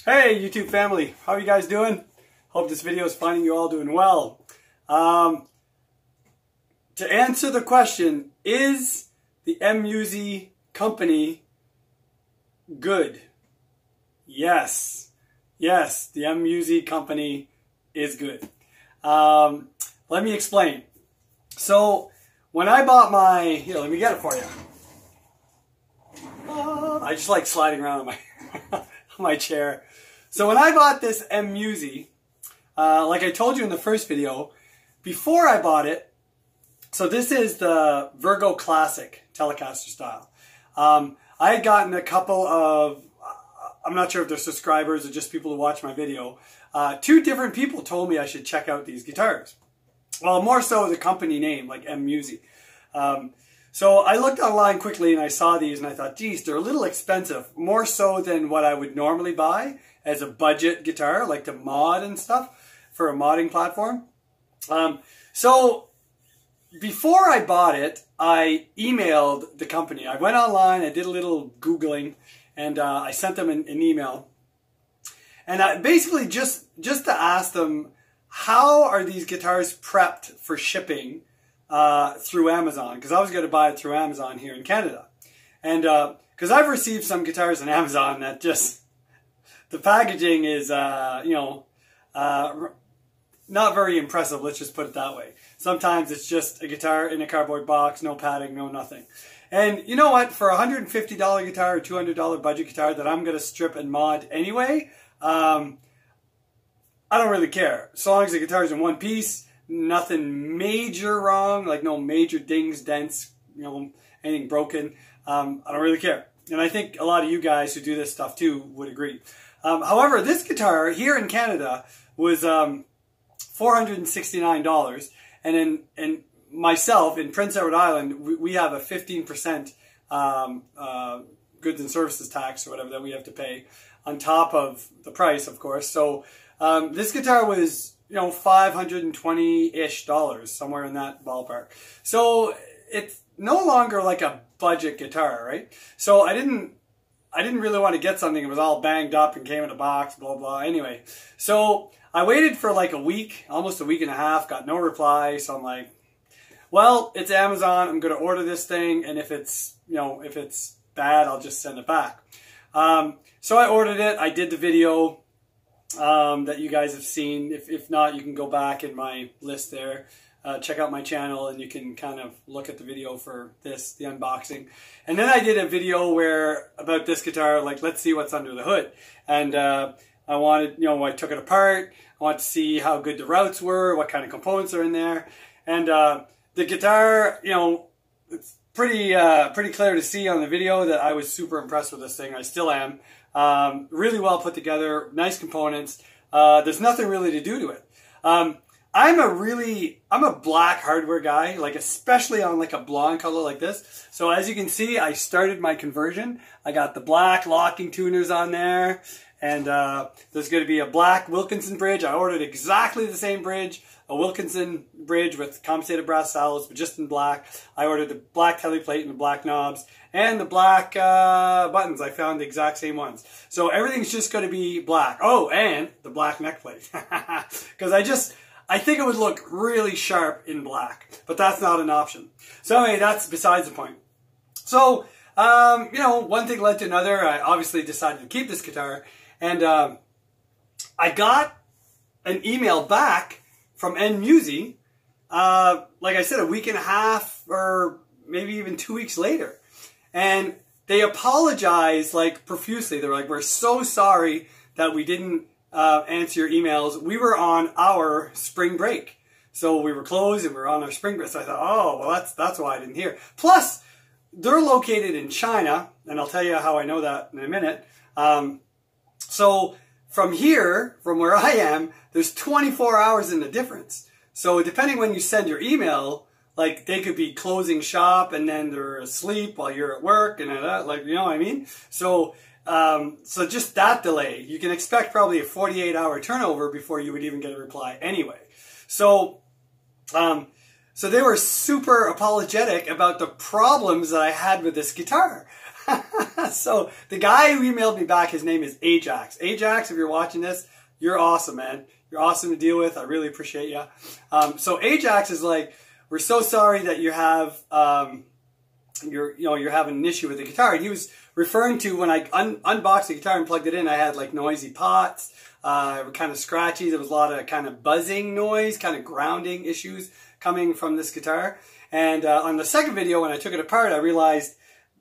Hey YouTube family, how are you guys doing? Hope this video is finding you all doing well. To answer the question, is the M-Musi company good? Yes. Yes, the M-Musi company is good. Let me explain. So, when I bought my... Here, let me get it for you. I just like sliding around on my chair. So when I bought this M-Musi, like I told you in the first video, before I bought it, so this is the Virgo Classic Telecaster style. I had gotten a couple of, I'm not sure if they're subscribers or just people who watch my video, two different people told me I should check out these guitars. Well, more so the company name, like M-Musi. So I looked online quickly and I saw these and I thought, geez, they're a little expensive, more so than what I would normally buy as a budget guitar, like to mod and stuff for a modding platform. So before I bought it, I emailed the company. I went online, I did a little Googling, and I sent them an email. And I basically just to ask them, how are these guitars prepped for shipping through Amazon? Because I was going to buy it through Amazon here in Canada. And because I've received some guitars on Amazon that just, the packaging is, not very impressive, let's just put it that way. Sometimes it's just a guitar in a cardboard box, no padding, no nothing. And you know what? For a $150 guitar or $200 budget guitar that I'm going to strip and mod anyway, I don't really care. So long as the guitar's in one piece, nothing major wrong, like no major dings, dents, anything broken. I don't really care. And I think a lot of you guys who do this stuff too would agree. However, this guitar here in Canada was $469, and in myself in Prince Edward Island, we have a 15% goods and services tax or whatever that we have to pay on top of the price, of course. So this guitar was $520-ish, somewhere in that ballpark. So it's no longer like a budget guitar, right? So I didn't really want to get something that was all banged up and came in a box, blah, blah. Anyway, so I waited for like a week, almost a week and a half, got no reply. So I'm like, well, it's Amazon. I'm going to order this thing. And if it's, if it's bad, I'll just send it back. So I ordered it. I did the video that you guys have seen. If not, you can go back in my list there. Check out my channel and you can kind of look at the video for this, the unboxing. And then I did a video about this guitar, like let's see what's under the hood. And I wanted, I took it apart. I wanted to see how good the routes were, what kind of components are in there. And the guitar, it's pretty clear to see on the video that I was super impressed with this thing. I still am. Really well put together, nice components. There's nothing really to do to it. I'm a black hardware guy, like especially on like a blonde color like this. So as you can see, I started my conversion. I got the black locking tuners on there, and there's going to be a black Wilkinson bridge. I ordered exactly the same bridge, a Wilkinson bridge with compensated brass saddles, but just in black. I ordered the black telly plate and the black knobs, and the black buttons. I found the exact same ones. So everything's just going to be black. Oh, and the black neck plate. Because I think it would look really sharp in black, but that's not an option. So anyway, that's besides the point. So, one thing led to another. I obviously decided to keep this guitar, and I got an email back from M-Musi, like I said, a week and a half or maybe even 2 weeks later. And they apologized like profusely. They were like, we're so sorry that we didn't answer your emails. We were on our spring break. So we were closed and we were on our spring break. So I thought, oh, well, that's why I didn't hear. Plus, they're located in China, and I'll tell you how I know that in a minute. So from here, from where I am, there's 24 hours in the difference. So depending when you send your email, like they could be closing shop and then they're asleep while you're at work and like, you know what I mean? So so just that delay, you can expect probably a 48-hour turnover before you would even get a reply anyway. So, so they were super apologetic about the problems that I had with this guitar. So the guy who emailed me back, his name is Ajax. Ajax, if you're watching this, you're awesome, man. You're awesome to deal with. I really appreciate you. So Ajax is like, we're so sorry that you have, you're having an issue with the guitar. And he was referring to when I unboxed the guitar and plugged it in, I had like noisy pots, kind of scratchy. There was a lot of kind of buzzing noise, kind of grounding issues coming from this guitar. And on the second video, when I took it apart, I realized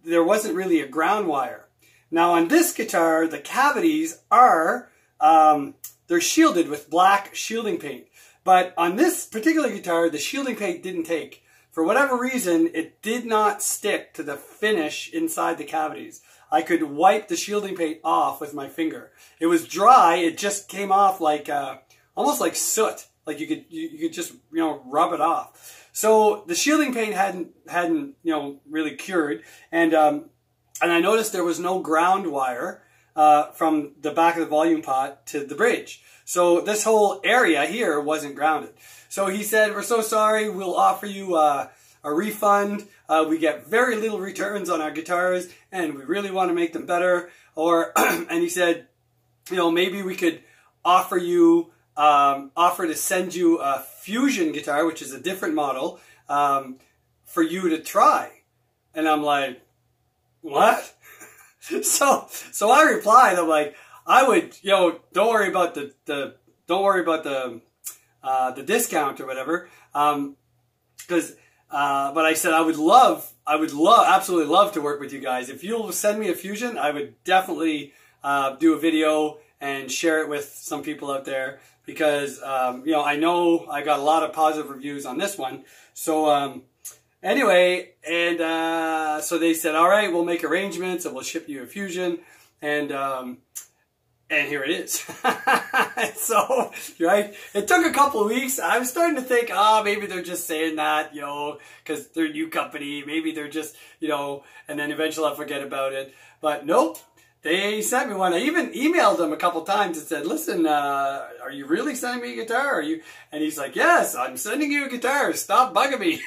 there wasn't really a ground wire. Now on this guitar, the cavities are, they're shielded with black shielding paint. But on this particular guitar, the shielding paint didn't take. For whatever reason, it did not stick to the finish inside the cavities. I could wipe the shielding paint off with my finger. It was dry. It just came off like, almost like soot. Like you could just, rub it off. So the shielding paint hadn't really cured, and I noticed there was no ground wire from the back of the volume pot to the bridge. So this whole area here wasn't grounded. So he said, "We're so sorry. We'll offer you a refund. We get very little returns on our guitars, and we really want to make them better." And he said, maybe we could offer to send you a Fusion guitar, which is a different model, for you to try. And I'm like, what? So I replied, I'm like, I would, don't worry about the discount or whatever, but I said I would absolutely love to work with you guys. If you'll send me a Fusion, I would definitely do a video and share it with some people out there, because I know I got a lot of positive reviews on this one. So anyway, and so they said, all right, we'll make arrangements and we'll ship you a Fusion, and here it is. So, right, it took a couple of weeks. I was starting to think, maybe they're just saying that, because they're a new company. Maybe they're just, and then eventually I'll forget about it. But nope. They sent me one. I even emailed them a couple times and said, listen, are you really sending me a guitar? And he's like, yes, I'm sending you a guitar. Stop bugging me.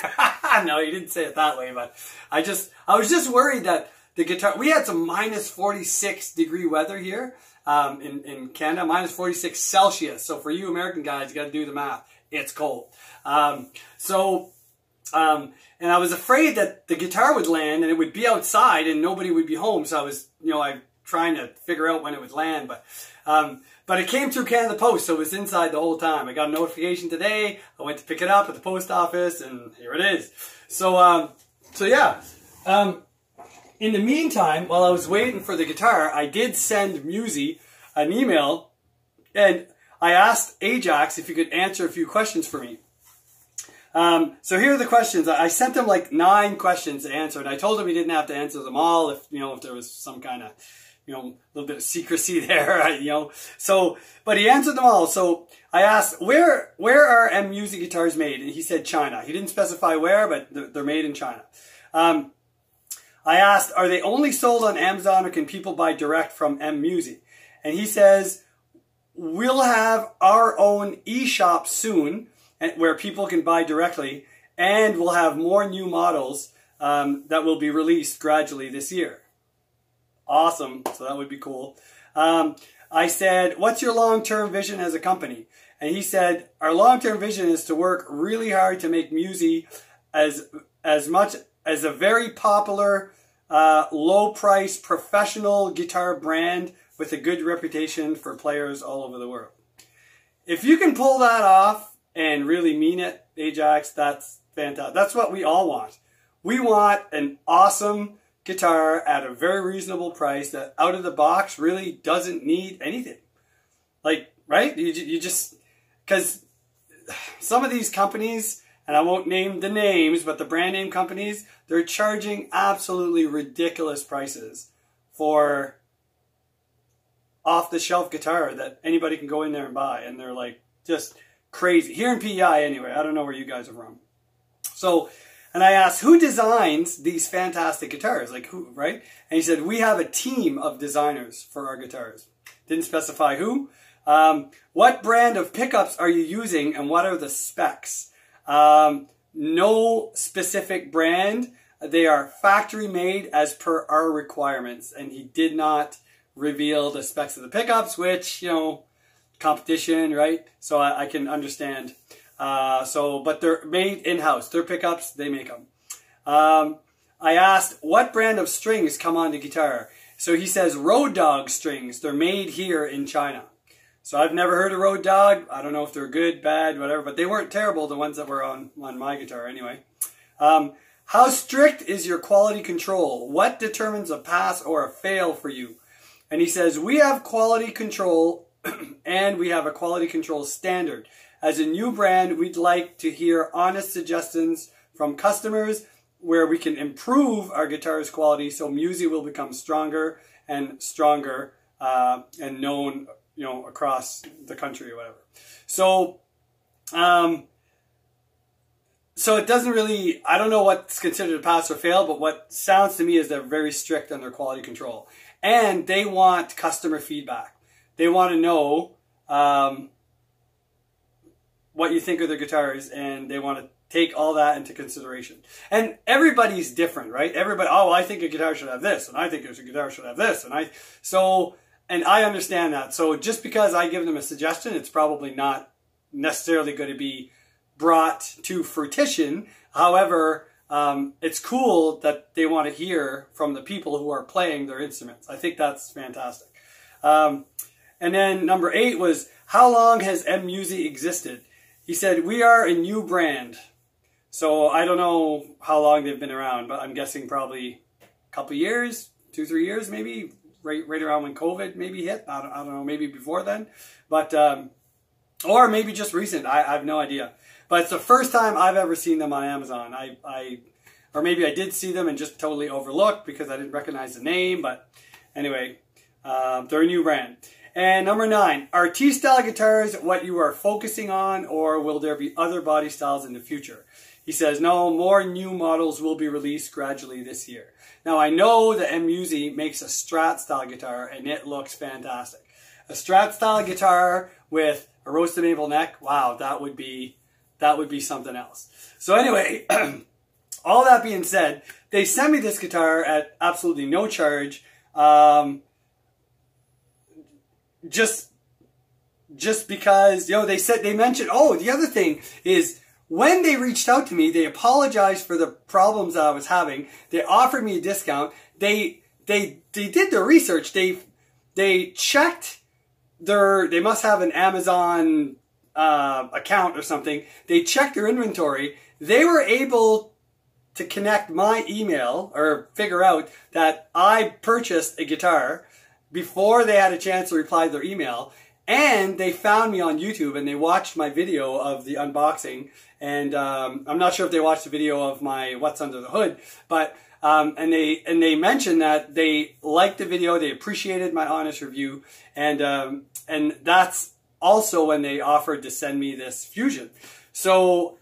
No, he didn't say it that way, but I was just worried that the guitar, we had some minus 46 degree weather here in Canada, minus 46 Celsius. So for you American guys, you got to do the math. It's cold. And I was afraid that the guitar would land and it would be outside and nobody would be home. So I was, trying to figure out when it would land, but it came through Canada Post, so it was inside the whole time. I got a notification today. I went to pick it up at the post office, and here it is. So yeah. In the meantime, while I was waiting for the guitar, I did send M-Musi an email, and I asked Ajax if he could answer a few questions for me. So here are the questions. I sent him like 9 questions to answer, and I told him he didn't have to answer them all if there was some kind of a little bit of secrecy there, So, but he answered them all. So I asked, where are M-Musi guitars made? And he said China. He didn't specify where, but they're made in China. I asked, are they only sold on Amazon, or can people buy direct from M-Musi? And he says, we'll have our own e-shop soon, where people can buy directly, and we'll have more new models that will be released gradually this year. Awesome. So that would be cool. I said, what's your long-term vision as a company? And he said, our long-term vision is to work really hard to make M-Musi as much as a very popular, low-price, professional guitar brand with a good reputation for players all over the world. If you can pull that off and really mean it, Ajax, that's fantastic. That's what we all want. We want an awesome guitar at a very reasonable price that out of the box really doesn't need anything. Like, right? You just, because some of these companies, and I won't name the names, but the brand name companies, they're charging absolutely ridiculous prices for off-the-shelf guitar that anybody can go in there and buy. And they're like just crazy. Here in PEI anyway. I don't know where you guys are from. So, and I asked, who designs these fantastic guitars? Like who, right? And he said, we have a team of designers for our guitars. Didn't specify who. What brand of pickups are you using and what are the specs? No specific brand. They are factory made as per our requirements. And he did not reveal the specs of the pickups, which, you know, competition, right? So I can understand. But they're made in-house. They're pickups, they make them. I asked, what brand of strings come on the guitar? So he says Road Dog strings. They're made here in China. So I've never heard of Road Dog. I don't know if they're good, bad, whatever, but they weren't terrible, the ones that were on my guitar anyway. How strict is your quality control? What determines a pass or a fail for you? And he says, we have quality control and we have a quality control standard. As a new brand, we'd like to hear honest suggestions from customers where we can improve our guitar's quality so M-Musi will become stronger and stronger and known, you know, across the country or whatever. So, so it doesn't really, I don't know what's considered a pass or fail, but what sounds to me is they're very strict on their quality control. And they want customer feedback. They want to know what you think of their guitars, and they want to take all that into consideration. And everybody's different, right? Everybody, oh, I think a guitar should have this, and I think a guitar should have this, and I understand that. So just because I give them a suggestion, it's probably not necessarily going to be brought to fruition. However, it's cool that they want to hear from the people who are playing their instruments. I think that's fantastic. And then number 8 was, how long has M-Musi existed? He said, we are a new brand. So I don't know how long they've been around, but I'm guessing probably a couple years, 2-3 years maybe, right around when COVID maybe hit. I don't know, maybe before then. But, or maybe just recent. I have no idea. But it's the first time I've ever seen them on Amazon. Or maybe I did see them and just totally overlooked because I didn't recognize the name. But anyway, they're a new brand. And number 9, are T-style guitars what you are focusing on, or will there be other body styles in the future? He says, no, more new models will be released gradually this year. Now, I know that M-Musi makes a Strat style guitar, and it looks fantastic. A Strat style guitar with a roasted maple neck, wow, that would be something else. So anyway, all that being said, they sent me this guitar at absolutely no charge. Just because, you know, they mentioned, oh, the other thing is when they reached out to me, they apologized for the problems that I was having. They offered me a discount. They did their research. They checked they must have an Amazon account or something. They checked their inventory. They were able to connect my email or figure out that I purchased a guitar before they had a chance to reply to their email, and they found me on YouTube and they watched my video of the unboxing. And I'm not sure if they watched the video of my What's Under the Hood, but and they mentioned that they liked the video, they appreciated my honest review, and that's also when they offered to send me this Fusion. So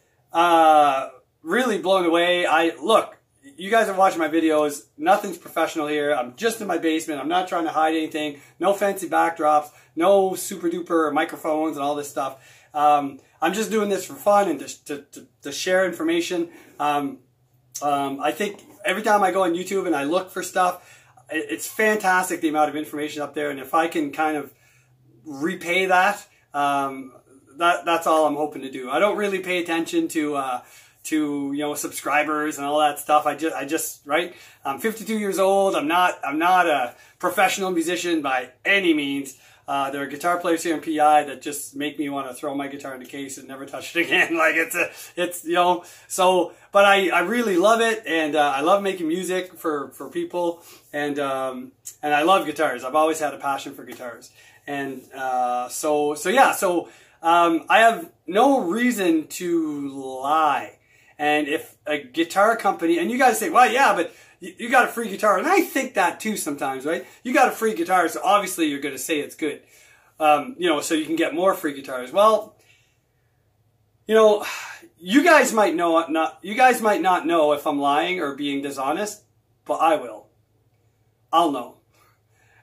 really blown away. Look. You guys are watching my videos. Nothing's professional here. I'm just in my basement. I'm not trying to hide anything. No fancy backdrops. No super duper microphones and all this stuff. I'm just doing this for fun and to share information. I think every time I go on YouTube and I look for stuff, it's fantastic the amount of information up there. And if I can kind of repay that, that's all I'm hoping to do. I don't really pay attention to you know, subscribers and all that stuff. I just right. I'm 52 years old. I'm not a professional musician by any means. There are guitar players here in PI that just make me want to throw my guitar in the case and never touch it again. Like it's you know. So, but I really love it, and I love making music for people, and I love guitars. I've always had a passion for guitars, and so yeah. So I have no reason to lie. And if a guitar company, and you guys say, well, yeah, but you got a free guitar. And I think that too sometimes, right? You got a free guitar, so obviously you're going to say it's good. You know, so you can get more free guitars. Well, you know, you guys might not know if I'm lying or being dishonest, but I will. I'll know.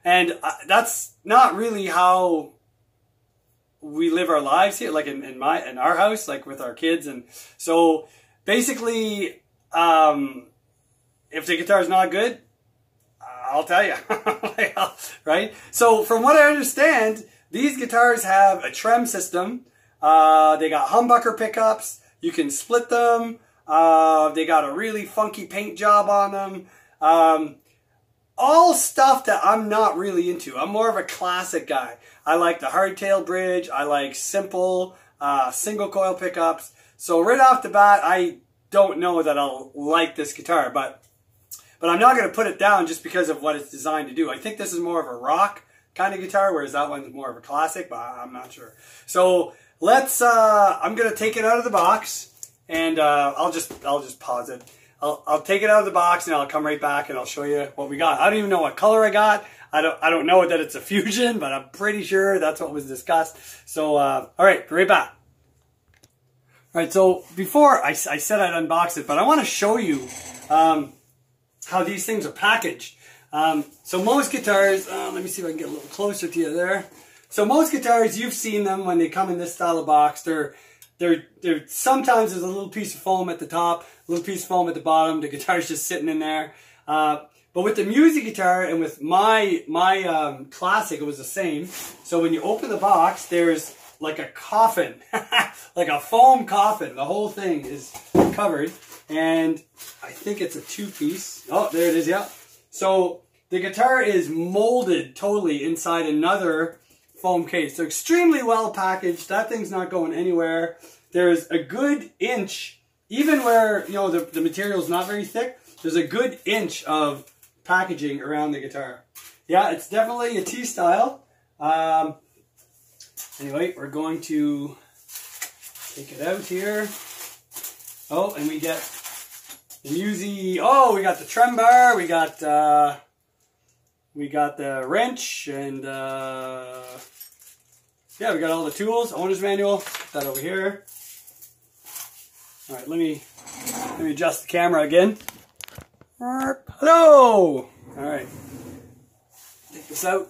And that's not really how we live our lives here, like in our house, like with our kids. And so basically, if the guitar is not good, I'll tell you, right? So from what I understand, these guitars have a trem system. They got humbucker pickups. You can split them. They got a really funky paint job on them. All stuff that I'm not really into. I'm more of a classic guy. I like the hardtail bridge. I like simple single coil pickups. So right off the bat, I don't know that I'll like this guitar, but I'm not going to put it down just because of what it's designed to do. I think this is more of a rock kind of guitar, whereas that one's more of a classic, but I'm not sure. So let's, I'm going to take it out of the box, and I'll just pause it. I'll take it out of the box, and I'll come right back, and I'll show you what we got. I don't even know what color I got. I don't know that it's a fusion, but I'm pretty sure that's what was discussed. So, all right, be right back. All right, so before I said I'd unbox it, but I want to show you how these things are packaged. So most guitars, let me see if I can get a little closer to you there. So most guitars, you've seen them when they come in this style of box. They're sometimes there's a little piece of foam at the top, a little piece of foam at the bottom. The guitar's just sitting in there. But with the M-Musi guitar and with my classic, it was the same. So when you open the box, there's like a coffin, like a foam coffin. The whole thing is covered, and I think it's a two-piece. Oh, there it is, yeah. So the guitar is molded totally inside another foam case. They're extremely well packaged. That thing's not going anywhere. There's a good inch, even where, you know, the material's not very thick, there's a good inch of packaging around the guitar. Yeah, it's definitely a T-style. Anyway, we're going to take it out here. Oh, and we get the M-Musi. Oh, we got the trem bar. We got the wrench, and yeah, we got all the tools. Owner's manual. Put that over here. All right, let me adjust the camera again. Hello. All right, take this out.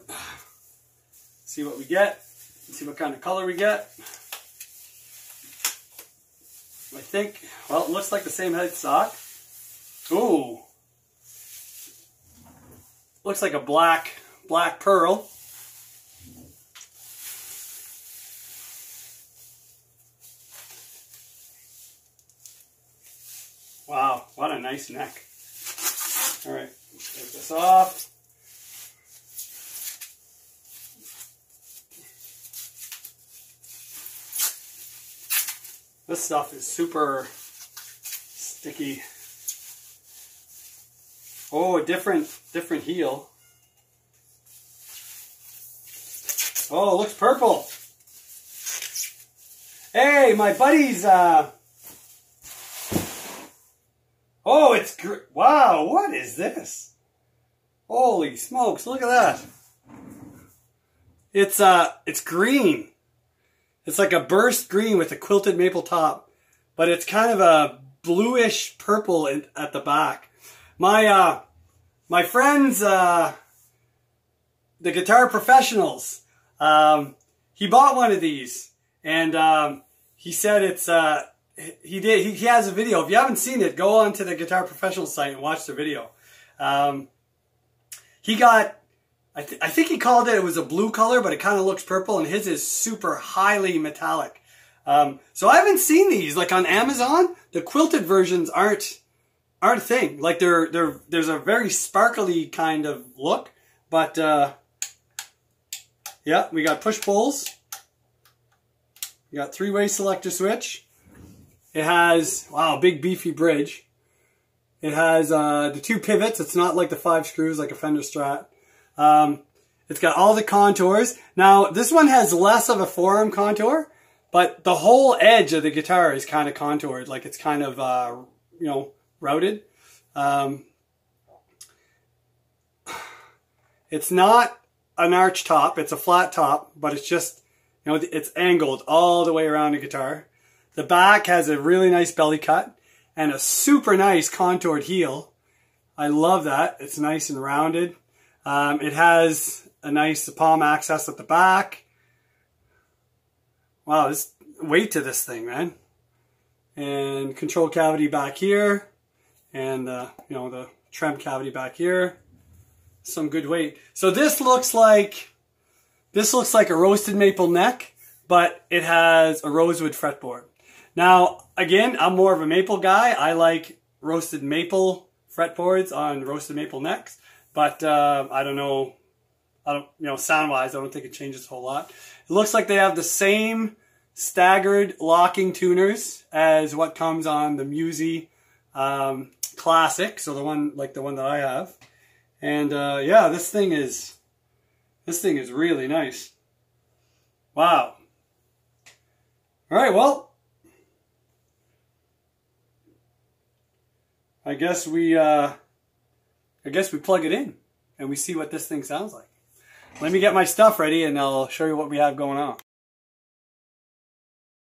See what we get. See what kind of color we get. I think, well, it looks like the same headstock. Ooh. Looks like a black pearl. Wow, what a nice neck. All right, take this off. This stuff is super sticky. Oh, a different heel. Oh, it looks purple. Hey, my buddies. Oh, it's wow. What is this? Holy smokes! Look at that. It's green. It's like a burst green with a quilted maple top, but it's kind of a bluish purple at the back. My friends, the Guitar Professionals, he bought one of these, and he said it's he has a video. If you haven't seen it, go on to the Guitar Professionals site and watch the video. He got, I think he called it was a blue color, but it kind of looks purple, and his is super highly metallic. So I haven't seen these like on Amazon. The quilted versions aren't a thing. Like there's a very sparkly kind of look, but yeah, we got push pulls. We got three-way selector switch. It has, wow, big beefy bridge. It has the two pivots. It's not like the 5 screws like a Fender Strat. It's got all the contours. Now, this one has less of a forearm contour, but the whole edge of the guitar is kind of contoured. Like it's kind of, you know, routed. It's not an arch top. It's a flat top, but it's just, you know, it's angled all the way around the guitar. The back has a really nice belly cut and a super nice contoured heel. I love that. It's nice and rounded. It has a nice palm access at the back. Wow, there's weight to this thing, man. And control cavity back here. And, you know, the trem cavity back here. Some good weight. So this looks like a roasted maple neck, but it has a rosewood fretboard. Now, again, I'm more of a maple guy. I like roasted maple fretboards on roasted maple necks, but I don't know, sound-wise, I don't think it changes a whole lot. It looks like they have the same staggered locking tuners as what comes on the M-Musi Classic, so the one that I have. And yeah, this thing is really nice. Wow. All right, well, I guess we plug it in and we see what this thing sounds like. Let me get my stuff ready and I'll show you what we have going on.